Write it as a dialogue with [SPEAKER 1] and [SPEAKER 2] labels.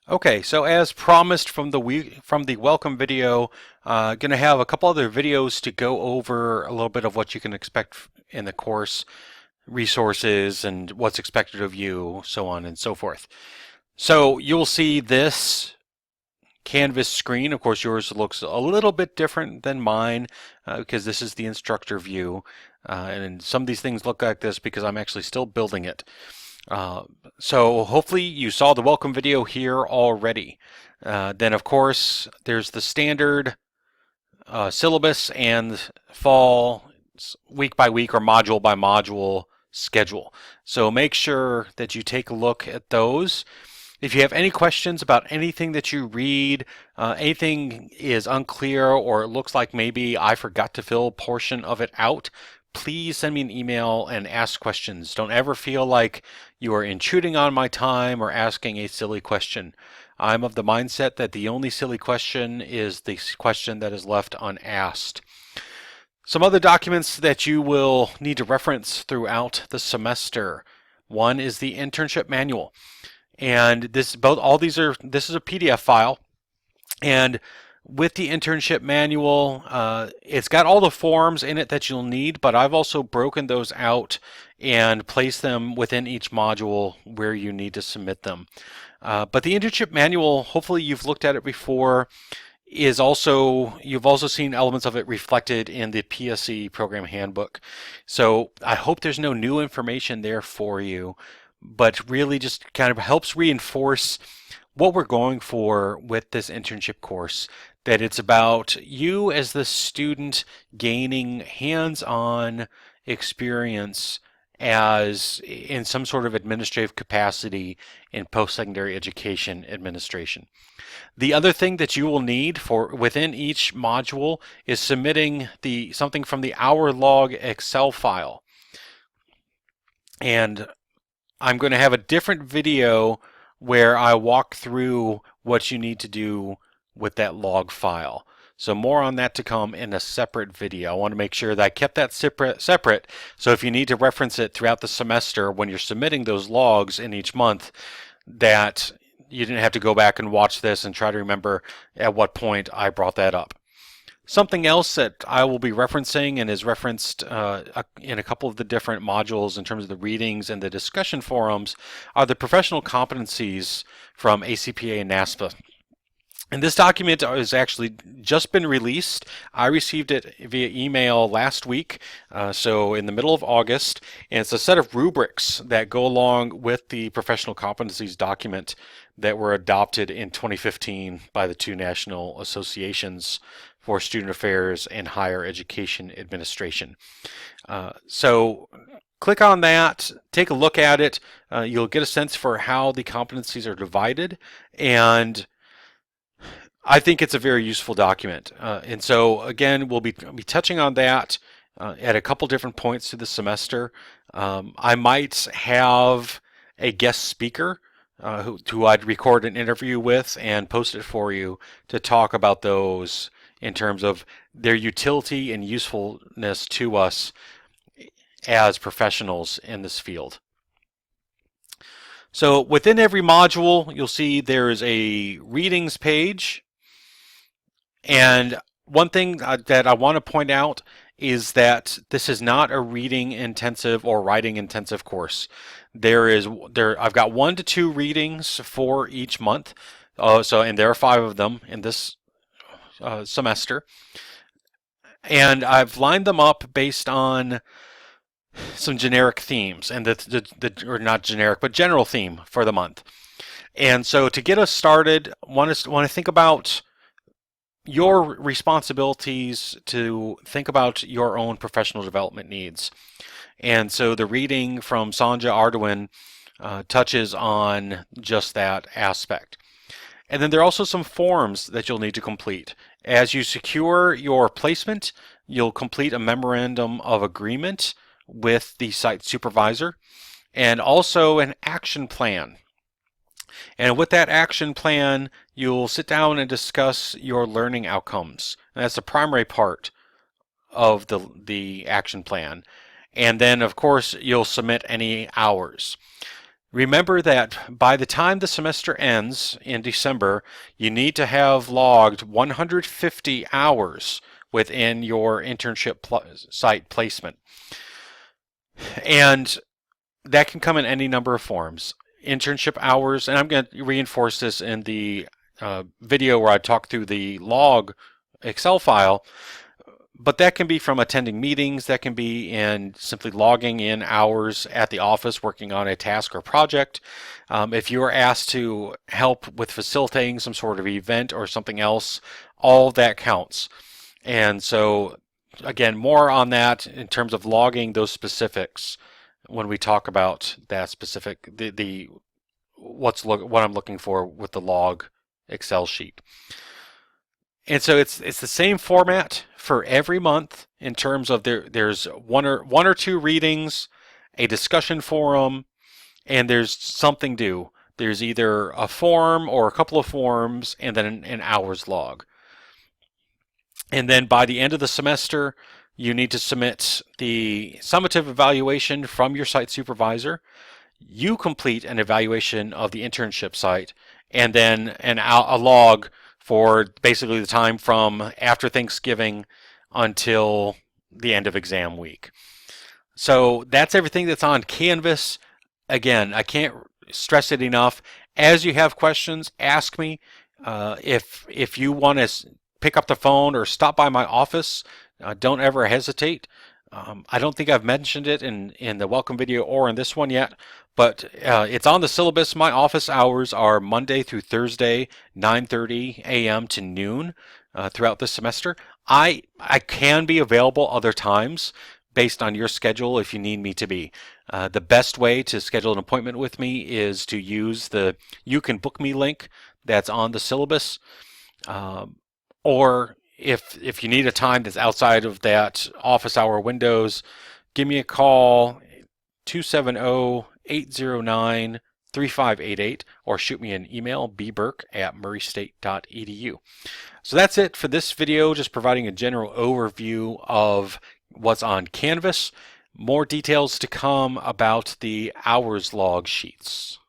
[SPEAKER 1] Okay, so as promised from the welcome video, going to have a couple other videos to go over a little bit of what you can expect in the course, resources, and what's expected of you, so on and so forth. So you'll see this Canvas screen. Of course, yours looks a little bit different than mine because this is the instructor view. And some of these things look like this because I'm actually still building it. Uh, so hopefully you saw the welcome video here already. Then of course there's the standard syllabus and fall week by week or module by module schedule. So make sure that you take a look at those. If you have any questions about anything that you read, anything is unclear or it looks like maybe I forgot to fill a portion of it out, please send me an email and ask questions. Don't ever feel like you are intruding on my time or asking a silly question. I'm of the mindset that the only silly question is the question that is left unasked. Some other documents that you will need to reference throughout the semester. One is the internship manual. And this is a PDF file. And with the internship manual, it's got all the forms in it that you'll need, but I've also broken those out and placed them within each module where you need to submit them. But the internship manual, hopefully you've looked at it before, you've also seen elements of it reflected in the PSE program handbook. So I hope there's no new information there for you, but really just kind of helps reinforce what we're going for with this internship course, that it's about you as the student gaining hands-on experience as in some sort of administrative capacity in post-secondary education administration. The other thing that you will need for within each module is submitting something from the hour log Excel file. And I'm going to have a different video where I walk through what you need to do with that log file. So more on that to come in a separate video. I want to make sure that I kept that separate. So if you need to reference it throughout the semester when you're submitting those logs in each month, that you didn't have to go back and watch this and try to remember at what point I brought that up. Something else that I will be referencing and is referenced in a couple of the different modules in terms of the readings and the discussion forums are the professional competencies from ACPA and NASPA. And this document has actually just been released. I received it via email last week, so in the middle of August, and it's a set of rubrics that go along with the professional competencies document that were adopted in 2015 by the two national associations for student affairs and higher education administration. So click on that, take a look at it. You'll get a sense for how the competencies are divided, and I think it's a very useful document. And so again, we'll be touching on that at a couple different points through the semester. I might have a guest speaker who I'd record an interview with and post it for you to talk about those in terms of their utility and usefulness to us as professionals in this field. So within every module, you'll see there is a readings page. And one thing that I want to point out is that this is not a reading intensive or writing intensive course. I've got 1 to 2 readings for each month. And there are 5 of them in this semester. And I've lined them up based on some generic themes, and or not generic, but general theme for the month. And so to get us started, want to think about your responsibilities, to think about your own professional development needs. And so the reading from Sanja Ardoin touches on just that aspect. And then there are also some forms that you'll need to complete. As you secure your placement, you'll complete a memorandum of agreement with the site supervisor and also an action plan. And with that action plan, you'll sit down and discuss your learning outcomes. And that's the primary part of the action plan. And then, of course, you'll submit any hours. Remember that by the time the semester ends in December, you need to have logged 150 hours within your internship site placement. And that can come in any number of forms. Internship hours, and I'm going to reinforce this in the video where I talk through the log Excel file, but that can be from attending meetings, that can be in simply logging in hours at the office working on a task or project. If you are asked to help with facilitating some sort of event or something else, all of that counts. And so, again, more on that in terms of logging those specifics when we talk about that specific, what I'm looking for with the log Excel sheet. And so it's the same format for every month in terms of there's one or two readings, a discussion forum, and there's something due. There's either a form or a couple of forms, and then an hours log. And then by the end of the semester, you need to submit the summative evaluation from your site supervisor. You complete an evaluation of the internship site, and then a log for basically the time from after Thanksgiving until the end of exam week. So that's everything that's on Canvas. Again, I can't stress it enough. As you have questions, ask me. If you want to pick up the phone or stop by my office, don't ever hesitate. I don't think I've mentioned it in the welcome video or in this one yet, but it's on the syllabus. My office hours are Monday through Thursday, 9:30 a.m. to noon throughout the semester. I can be available other times based on your schedule if you need me to be. The best way to schedule an appointment with me is to use the You Can Book Me link that's on the syllabus. Or if you need a time that's outside of that office hour windows, give me a call, 270-809-3588, or shoot me an email, bburke@murraystate.edu. So that's it for this video, just providing a general overview of what's on Canvas. More details to come about the hours log sheets.